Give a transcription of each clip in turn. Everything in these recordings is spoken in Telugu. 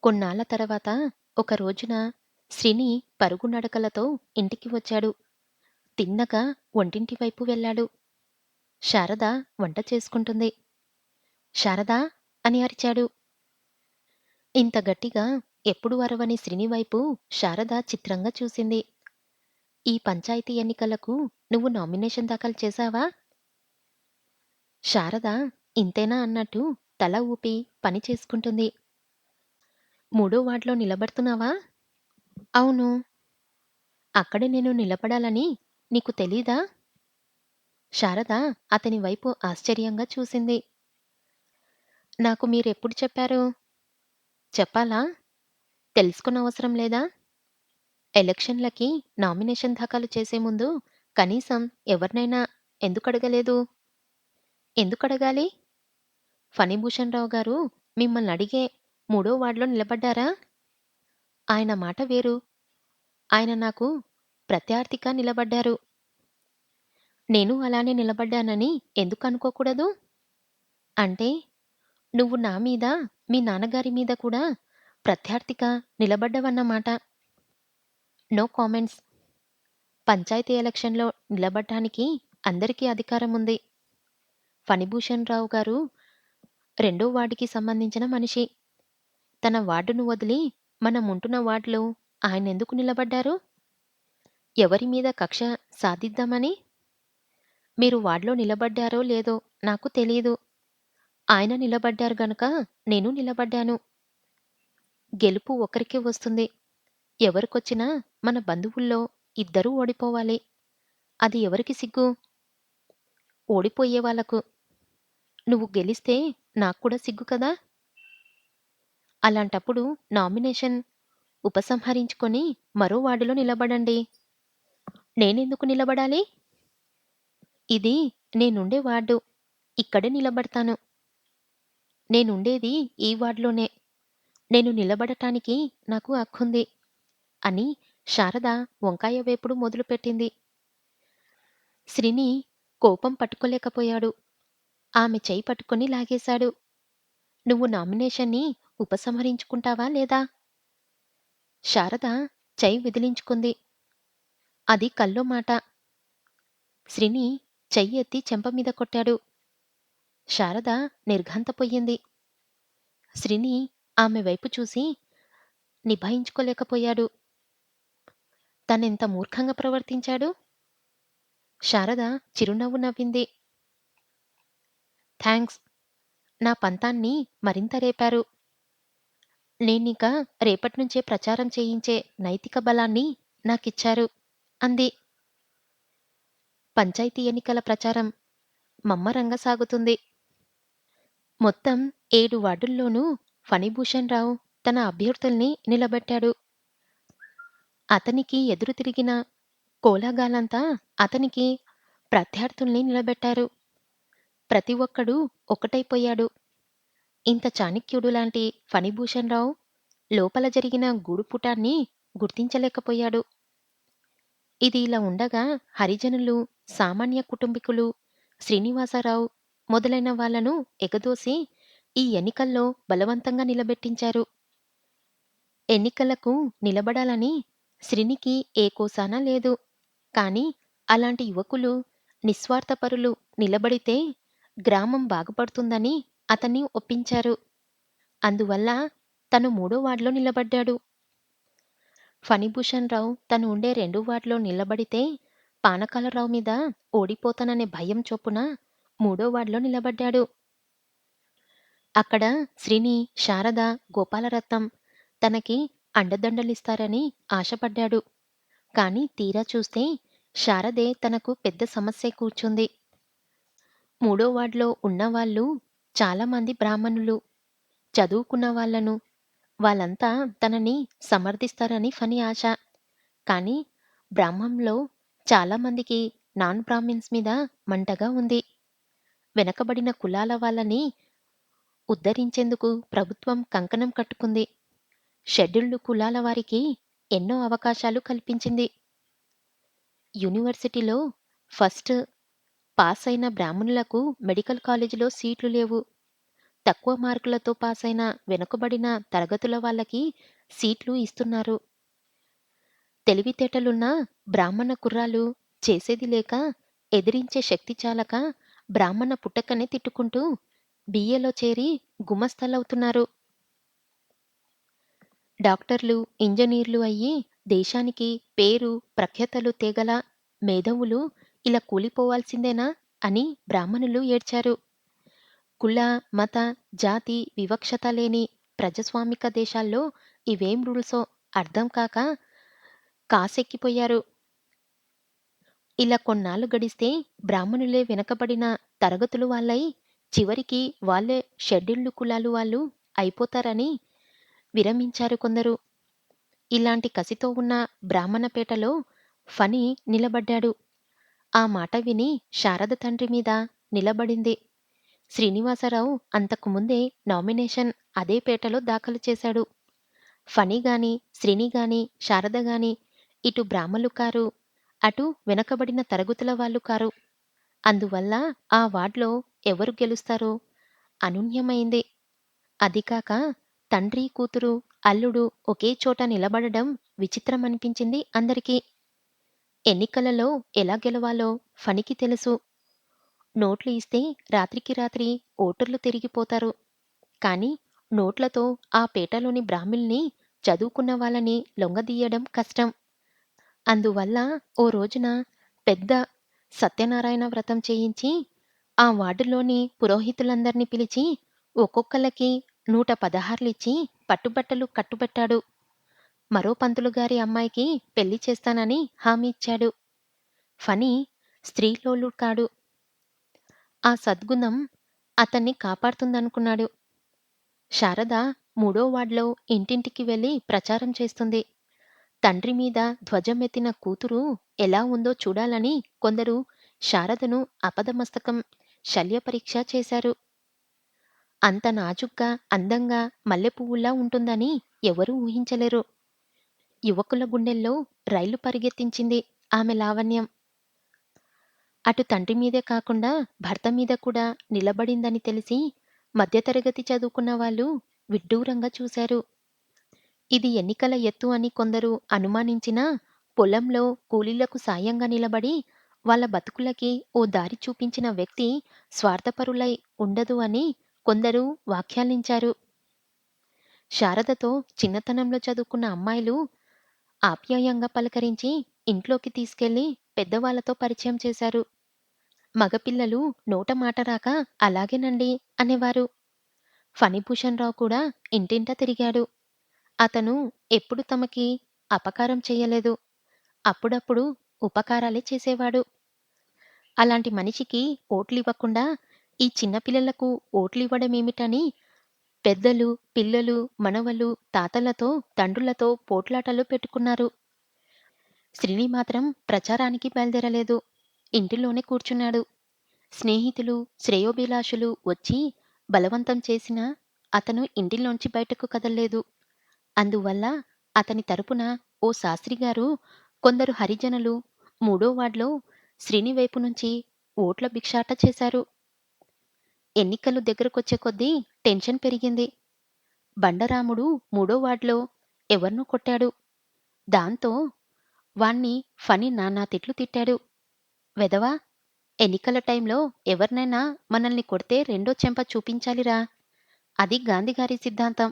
కొన్నాళ్ల తర్వాత ఒక రోజున శ్రీని పరుగు నడకలతో ఇంటికి వచ్చాడు. తిన్నగా వంటింటి వైపు వెళ్ళాడు. శారద వంట చేసుకుంటుంది. శారదా అని అరిచాడు. ఇంత గట్టిగా ఎప్పుడూ అరవని శ్రీని వైపు శారద చిత్రంగా చూసింది. ఈ పంచాయతీ ఎన్నికలకు నువ్వు నామినేషన్ దాఖలు చేశావా? శారద ఇంతేనా అన్నట్టు తల ఊపి పని చేసుకుంటుంది. మూడో వార్డులో నిలబడుతున్నావా? అవును. అక్కడే నేను నిలబడాలని నీకు తెలీదా? శారద అతని వైపు ఆశ్చర్యంగా చూసింది. నాకు మీరెప్పుడు చెప్పారు? చెప్పాలా? తెలుసుకోనవసరం లేదా? ఎలక్షన్‌లకి నామినేషన్ దాఖలు చేసే ముందు కనీసం ఎవరినైనా ఎందుకడగలేదు? ఎందుకడగాలి? ఫణిభూషణ్ రావు గారు మిమ్మల్నడిగే మూడో వార్డులో నిలబడ్డారా? ఆయన మాట వేరు. ఆయన నాకు ప్రత్యర్థిగా నిలబడ్డారు. నేను అలానే నిలబడ్డానని ఎందుకనుకోకూడదు? అంటే నువ్వు నా మీద, మీ నాన్నగారి మీద కూడా ప్రత్యర్థిగా నిలబడ్డావన్నమాట. No comments. పంచాయతీ ఎలక్షన్‌లో నిలబడ్డానికి అందరికీ అధికారముంది. ఫణిభూషణ్ రావు గారు రెండో వార్డుకి సంబంధించిన మనిషి. తన వార్డును వదిలి మనముంటున్న వార్డులో ఆయనెందుకు నిలబడ్డారు? ఎవరి మీద కక్ష సాధిద్దామని? మీరు వార్డులో నిలబడ్డారో లేదో నాకు తెలీదు. ఆయన నిలబడ్డారు గనక నేను నిలబడ్డాను. గెలుపు ఒకరికే వస్తుంది. ఎవరికొచ్చినా మన బంధువుల్లో ఇద్దరూ ఓడిపోవాలి. అది ఎవరికి సిగ్గు? ఓడిపోయే వాళ్ళకు. నువ్వు గెలిస్తే నాక్కూడా సిగ్గు కదా! అలాంటప్పుడు నామినేషన్ ఉపసంహరించుకొని మరో వార్డులో నిలబడండి. నేనెందుకు నిలబడాలి? ఇది నేనుండే వార్డు. ఇక్కడే నిలబడతాను. నేనుండేది ఈ వార్డులోనే. నేను నిలబడటానికి నాకు హక్కుంది అని శారద వంకాయ వేపుడు మొదలుపెట్టింది. శ్రీని కోపం పట్టుకోలేకపోయాడు. ఆమె చెయ్యి పట్టుకొని లాగేశాడు. నువ్వు నామినేషన్ని ఉపసంహరించుకుంటావా లేదా? శారద చెయ్యి విదిలించుకుంది. అది కల్లో మాట. శ్రీని చెయ్యి ఎత్తి చెంప మీద కొట్టాడు. శారద నిర్ఘాంతపోయింది. శ్రీని ఆమె వైపు చూసి నిభాయించుకోలేకపోయాడు. తనెంత మూర్ఖంగా ప్రవర్తించాడు? శారద చిరునవ్వు నవ్వింది. థాంక్స్. నా పంతాన్ని మరింత రేపారు. నేనిక రేపట్నుంచే ప్రచారం చేయించే నైతిక బలాన్ని నాకిచ్చారు అంది. పంచాయతీ ఎన్నికల ప్రచారం మమ్మరంగా సాగుతుంది. మొత్తం 7 వార్డుల్లోనూ ఫణిభూషణ్ రావు తన అభ్యర్థుల్ని నిలబెట్టాడు. అతనికి ఎదురు తిరిగిన కోలాగాలంతా అతనికి ప్రత్యర్థుల్ని నిలబెట్టారు. ప్రతి ఒక్కడూ ఒకటైపోయాడు. ఇంత చాణక్యుడు లాంటి ఫణిభూషణ్ రావు లోపల జరిగిన గూడుపుటాన్ని గుర్తించలేకపోయాడు. ఇది ఇలా ఉండగా హరిజనులు, సామాన్య కుటుంబీకులు, శ్రీనివాసరావు మొదలైన వాళ్లను ఎగదోసి ఈ ఎన్నికల్లో బలవంతంగా నిలబెట్టించారు. ఎన్నికలకు నిలబడాలని శ్రీనికి ఏ కోశానా లేదు. కాని అలాంటి యువకులు, నిస్వార్థపరులు నిలబడితే గ్రామం బాగుపడుతుందని అతన్ని ఒప్పించారు. అందువల్ల తను మూడో వార్డులో నిలబడ్డాడు. ఫణిభూషణ్ రావు తను ఉండే రెండో వార్డులో నిలబడితే పానకాలరావు మీద ఓడిపోతాననే భయం చొప్పున మూడో వార్డులో నిలబడ్డాడు. అక్కడ శ్రీని, శారద, గోపాలరత్నం తనకి అండదండలిస్తారని ఆశపడ్డాడు. కాని తీరా చూస్తే శారదే తనకు పెద్ద సమస్యై కూర్చుంది. మూడో వార్డులో ఉన్నవాళ్ళు చాలామంది బ్రాహ్మణులు, చదువుకున్న వాళ్ళను. వాళ్ళంతా తనని సమర్థిస్తారని ఫణి ఆశ. కాని బ్రాహ్మణంలో చాలామందికి నాన్ బ్రాహ్మిన్స్ మీద మంటగా ఉంది. వెనకబడిన కులాల వాళ్ళని ఉద్ధరించేందుకు ప్రభుత్వం కంకణం కట్టుకుంది. షెడ్యూల్డ్ కులాల వారికి ఎన్నో అవకాశాలు కల్పించింది. యూనివర్సిటీలో ఫస్ట్ పాస్ అయిన బ్రాహ్మణులకు మెడికల్ కాలేజీలో సీట్లు లేవు. తక్కువ మార్కులతో పాసైన వెనుకబడిన తరగతుల వాళ్ళకి సీట్లు ఇస్తున్నారు. తెలివితేటలున్న బ్రాహ్మణ కుర్రాళ్ళు చేసేది లేక, ఎదిరించే శక్తి చాలక బ్రాహ్మణ పుట్టకనే తిట్టుకుంటూ బీఏలో చేరి గుమస్తాలవుతున్నారు. డాక్టర్లు, ఇంజినీర్లు అయ్యి దేశానికి పేరు, ప్రఖ్యాతలు తేగల మేధావులు ఇలా కూలిపోవాల్సిందేనా అని బ్రాహ్మణులు ఏడ్చారు. కుల, మత, జాతి వివక్షత లేని ప్రజాస్వామిక దేశాల్లో ఇవేం రూల్సో అర్థం కాక కాసెక్కిపోయారు. ఇలా కొన్నాళ్లు గడిస్తే బ్రాహ్మణులే వెనకబడిన తరగతులు వాళ్ళై చివరికి వాళ్ళే షెడ్యూల్డ్ కులాలు వాళ్ళు అయిపోతారని విరమించారు కొందరు. ఇలాంటి కసితో ఉన్న బ్రాహ్మణపేటలో ఫణి నిలబడ్డాడు. ఆ మాట విని శారద తండ్రి మీద నిలబడింది. శ్రీనివాసరావు అంతకు ముందే నామినేషన్ అదే పేటలో దాఖలు చేశాడు. ఫణి గాని, శ్రీని గాని, శారద గాని ఇటు బ్రాహ్మలు కారు, అటు వెనకబడిన తరగతుల వాళ్ళు కారు. అందువల్ల ఆ వార్డ్‌లో ఎవరు గెలుస్తారో అనూహ్యమైంది. అదీకాక తండ్రి, కూతురు, అల్లుడు ఒకే చోట నిలబడడం విచిత్రమనిపించింది అందరికీ. ఎన్నికలలో ఎలా గెలవాలో ఫణికి తెలుసు. నోట్లు ఇస్తే రాత్రికి రాత్రి ఓటర్లు తిరిగిపోతారు. కానీ నోట్లతో ఆ పేటలోని బ్రాహ్మిల్ని, చదువుకున్న వాళ్ళని లొంగదీయడం కష్టం. అందువల్ల ఓ రోజున పెద్ద సత్యనారాయణ వ్రతం చేయించి, ఆ వార్డులోని పురోహితులందర్నీ పిలిచి ఒక్కొక్కళ్ళకి 116 పట్టుబట్టలు కట్టుబెట్టాడు. మరో పంతులుగారి అమ్మాయికి పెళ్లి చేస్తానని హామీ ఇచ్చాడు. ఫణి స్త్రీలోలుడు కాడు. ఆ సద్గుణం అతన్ని కాపాడుతుందనుకున్నాడు. శారద మూడో వార్డులో ఇంటింటికి వెళ్లి ప్రచారం చేస్తుంది. తండ్రి మీద ధ్వజమెత్తిన కూతురు ఎలా ఉందో చూడాలని కొందరు శారదను అపదమస్తకం శల్యపరీక్ష చేశారు. అంత నాజూగ్గా, అందంగా మల్లెపువ్వులా ఉంటుందని ఎవరూ ఊహించలేరు. యువకుల గుండెల్లో రైలు పరిగెత్తించింది ఆమె లావణ్యం. అటు తండ్రి మీదే కాకుండా భర్త మీద కూడా నిలబడిందని తెలిసి మధ్యతరగతి చదువుకున్న వాళ్ళు విడ్డూరంగా చూశారు. ఇది ఎన్నికల ఎత్తు అని కొందరు అనుమానించినా, పొలంలో కూలీలకు సాయంగా నిలబడి వాళ్ళ బతుకులకి ఓ దారి చూపించిన వ్యక్తి స్వార్థపరులై ఉండదు అని కొందరు వ్యాఖ్యానించారు. శారదతో చిన్నతనంలో చదువుకున్న అమ్మాయిలు ఆప్యాయంగా పలకరించి ఇంట్లోకి తీసుకెళ్లి పెద్దవాళ్లతో పరిచయం చేశారు. మగపిల్లలు నోట మాట రాక అలాగేనండి అనేవారు. ఫణిభూషణ్ రావు కూడా ఇంటింటా తిరిగాడు. అతను ఎప్పుడు తమకి అపకారం చెయ్యలేదు. అప్పుడప్పుడు ఉపకారాలే చేసేవాడు. అలాంటి మనిషికి ఓట్లివ్వకుండా ఈ చిన్నపిల్లలకు ఓట్లివ్వడమేమిటని పెద్దలు, పిల్లలు, మనవలు, తాతలతో, తండ్రులతో పోట్లాటలు పెట్టుకున్నారు. శ్రీని మాత్రం ప్రచారానికి బయలుదేరలేదు. ఇంటిలోనే కూర్చున్నాడు. స్నేహితులు, శ్రేయోభిలాషులు వచ్చి బలవంతం చేసినా అతను ఇంటిలోంచి బయటకు కదల్లేదు. అందువల్ల అతని తరపున ఓ శాస్త్రిగారు, కొందరు హరిజనులు మూడో వార్డులో శ్రీని వైపు నుంచి ఓట్ల భిక్షాట చేశారు. ఎన్నికలు దగ్గరకొచ్చే కొద్దీ టెన్షన్ పెరిగింది. బండరాముడు మూడో వార్డులో ఎవర్నో కొట్టాడు. దాంతో వాణ్ణి ఫణి నానా తిట్లు తిట్టాడు. వెధవా! ఎన్నికల టైంలో ఎవర్నైనా మనల్ని కొడితే రెండో చెంప చూపించాలిరా! అది గాంధీగారి సిద్ధాంతం.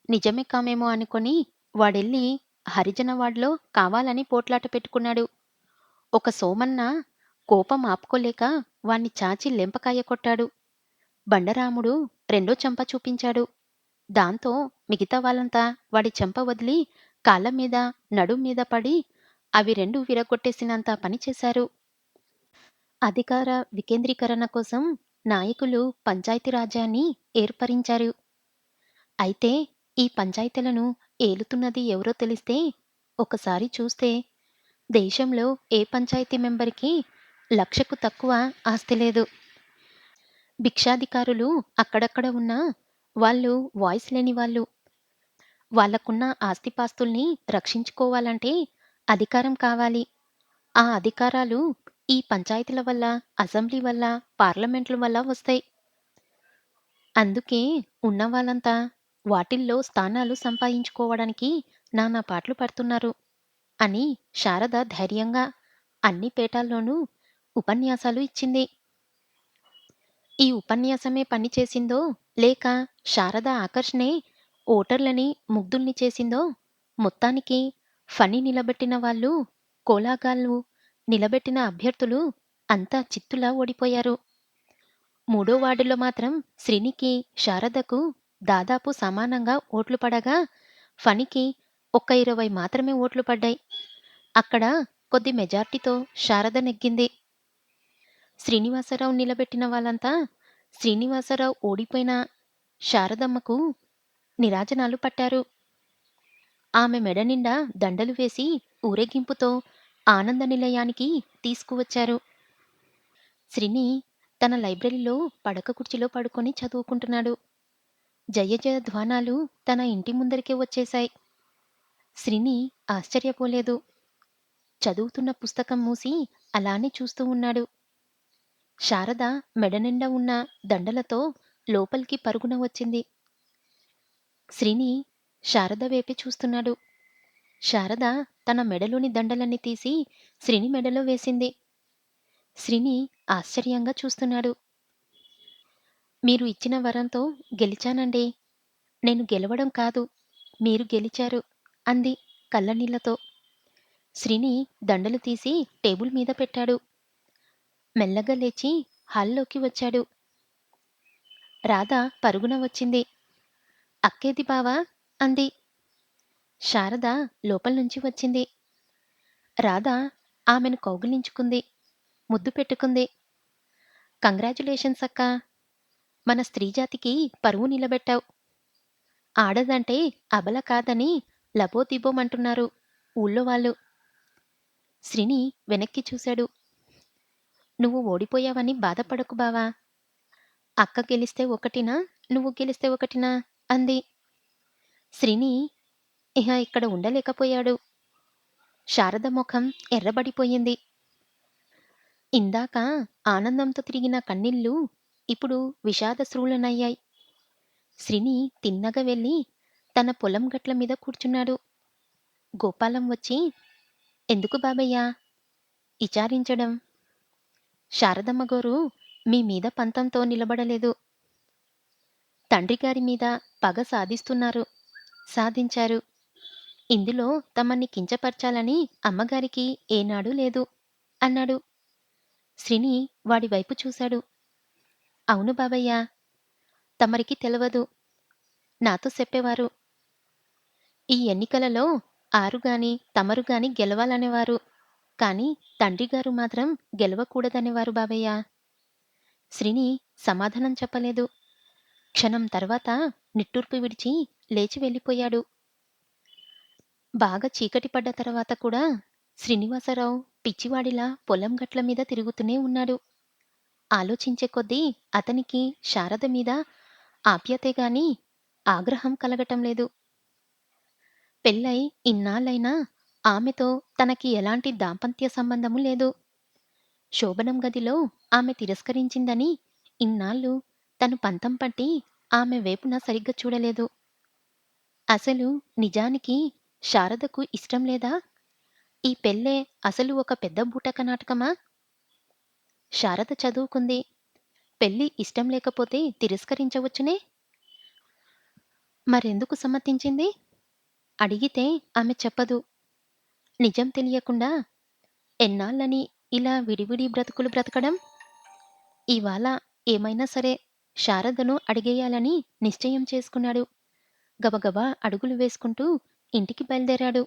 నిజమే కామేమో అనుకొని వాడెళ్ళి హరిజన వార్డులో కావాలని పోట్లాట పెట్టుకున్నాడు. ఒక సోమన్న కోపం ఆపుకోలేక వాణ్ణి చాచి లెంపకాయ కొట్టాడు. బండరాముడు రెండో చెంప చూపించాడు. దాంతో మిగతా వాళ్ళంతా వాడి చెంప వదిలి కాళ్ళ మీద, నడుం మీద పడి అవి రెండు విరగ్గొట్టేసినంత పని చేశారు. అధికార వికేంద్రీకరణ కోసం నాయకులు పంచాయతీ రాజ్యాన్ని ఏర్పరించారు. అయితే ఈ పంచాయతీలను ఏలుతున్నది ఎవరో తెలిస్తే, ఒకసారి చూస్తే దేశంలో ఏ పంచాయతీ మెంబర్‌కి లక్షకు తక్కువ ఆస్తి లేదు. భిక్షాధికారులు అక్కడక్కడ ఉన్నా వాళ్ళు వాయిస్ లేని వాళ్ళు. వాళ్ళకున్న ఆస్తిపాస్తుల్ని రక్షించుకోవాలంటే అధికారం కావాలి. ఆ అధికారాలు ఈ పంచాయతీల వల్ల, అసెంబ్లీ వల్ల, పార్లమెంట్‌ల వల్ల వస్తాయి. అందుకే ఉన్నవాళ్ళంతా వాటిల్లో స్థానాలు సంపాదించుకోవడానికి నానా పాట్లు పడుతున్నారు అని శారద ధైర్యంగా అన్ని పేటాల్లోనూ ఉపన్యాసాలు ఇచ్చింది. ఈ ఉపన్యాసమే పని చేసిందో, లేక శారద ఆకర్షణే ఓటర్లని ముగ్ధుల్ని చేసిందో, మొత్తానికి ఫణి నిలబెట్టిన వాళ్ళు, కోలాగాళ్ళు నిలబెట్టిన అభ్యర్థులు అంతా చిత్తులా ఓడిపోయారు. మూడో వార్డులో మాత్రం శ్రీనికి, శారదకు దాదాపు సమానంగా ఓట్లు పడగా, ఫణికి ఒక్క 20 మాత్రమే ఓట్లు పడ్డాయి. అక్కడ కొద్ది మెజార్టీతో శారద నెగ్గింది. శ్రీనివాసరావు నిలబెట్టిన వాళ్ళంతా శ్రీనివాసరావు ఓడిపోయిన శారదమ్మకు నీరాజనాలు పట్టారు. ఆమె మెడ నిండా దండలు వేసి ఊరేగింపుతో ఆనంద నిలయానికి తీసుకువచ్చారు. శ్రీని తన లైబ్రరీలో పడక కుర్చీలో పడుకొని చదువుకుంటున్నాడు. జయ జయ ధ్వానాలు తన ఇంటి ముందరికే వచ్చేశాయి. శ్రీని ఆశ్చర్యపోలేదు. చదువుతున్న పుస్తకం మూసి అలానే చూస్తూ ఉన్నాడు. శారద మెడనిండా ఉన్న దండలతో లోపలికి పరుగున వచ్చింది. శ్రీని శారద వైపే చూస్తున్నాడు. శారద తన మెడలోని దండలన్నీ తీసి శ్రీని మెడలో వేసింది. శ్రీని ఆశ్చర్యంగా చూస్తున్నాడు. మీరు ఇచ్చిన వరంతో గెలిచానండి. నేను గెలవడం కాదు, మీరు గెలిచారు అంది కళ్ళనీళ్లతో. శ్రీని దండలు తీసి టేబుల్ మీద పెట్టాడు. మెల్లగా లేచి హాల్లోకి వచ్చాడు. రాధ పరుగున వచ్చింది. అక్కేది బావా అంది. శారద లోపల్నుంచి వచ్చింది. రాధ ఆమెను కౌగిలించుకుంది. ముద్దు పెట్టుకుంది. కంగ్రాచ్యులేషన్స్ అక్కా! మన స్త్రీజాతికి పరువు నిలబెట్టావు. ఆడదంటే అబల కాదని లబోదిబోమంటున్నారు ఊళ్ళో వాళ్ళు. శ్రీని వెనక్కి చూశాడు. నువ్వు ఓడిపోయావని బాధపడకు బావా! అక్క గెలిస్తే ఒకటినా, నువ్వు గెలిస్తే ఒకటినా అంది. శ్రీని ఇహ ఇక్కడ ఉండలేకపోయాడు. శారద ముఖం ఎర్రబడిపోయింది. ఇందాక ఆనందంతో తిరిగిన కన్నీళ్ళు ఇప్పుడు విషాదశ్రువులనయ్యాయి. శ్రీని తిన్నగా వెళ్ళి తన పొలం గట్ల మీద కూర్చున్నాడు. గోపాలం వచ్చి, ఎందుకు బాబయ్యా ఇచారించడం? శారదమ్మగోరు మీ మీద పంతంతో నిలబడలేదు. తండ్రిగారి మీద పగ సాధిస్తున్నారు. సాధించారు. ఇందులో తమన్ని కించపరచాలని అమ్మగారికి ఏనాడూ లేదు అన్నాడు. శ్రీని వాడి వైపు చూశాడు. అవును బాబయ్యా, తమరికి తెలవదు. నాతో చెప్పేవారు. ఈ ఎన్నికలలో ఆరుగాని తమరుగాని గెలవాలనేవారు. కాని తండ్రిగారు మాత్రం గెలవకూడదనేవారు బాబయ్యా. శ్రీని సమాధానం చెప్పలేదు. క్షణం తర్వాత నిట్టూర్పు విడిచి లేచి వెళ్ళిపోయాడు. బాగా చీకటి పడ్డ తర్వాత కూడా శ్రీనివాసరావు పిచ్చివాడిలా పొలం గట్ల మీద తిరుగుతూనే ఉన్నాడు. ఆలోచించే కొద్దీ అతనికి శారద మీద ఆప్యాయతే గాని ఆగ్రహం కలగటం లేదు. పెళ్ళై ఇన్నాళ్ళైనా ఆమెతో తనకి ఎలాంటి దాంపత్య సంబంధము లేదు. శోభనం గదిలో ఆమె తిరస్కరించిందని ఇన్నాళ్ళు తను పంతం పట్టి ఆమె వేపున సరిగ్గా చూడలేదు. అసలు నిజానికి శారదకు ఇష్టం లేదా? ఈ పెళ్ళే అసలు ఒక పెద్ద బూటక నాటకమా? శారద చదువుకుంది. పెళ్ళి ఇష్టం లేకపోతే తిరస్కరించవచ్చునే? మరెందుకు సమ్మతించింది? అడిగితే ఆమె చెప్పదు. నిజం తెలియకుండా ఎన్నాళ్ళని ఇలా విడివిడి బ్రతుకులు బ్రతకడం? ఇవాళ ఏమైనా సరే శారదను అడిగేయాలని నిశ్చయం చేసుకున్నాడు. గబగబా అడుగులు వేసుకుంటూ ఇంటికి బయలుదేరాడు.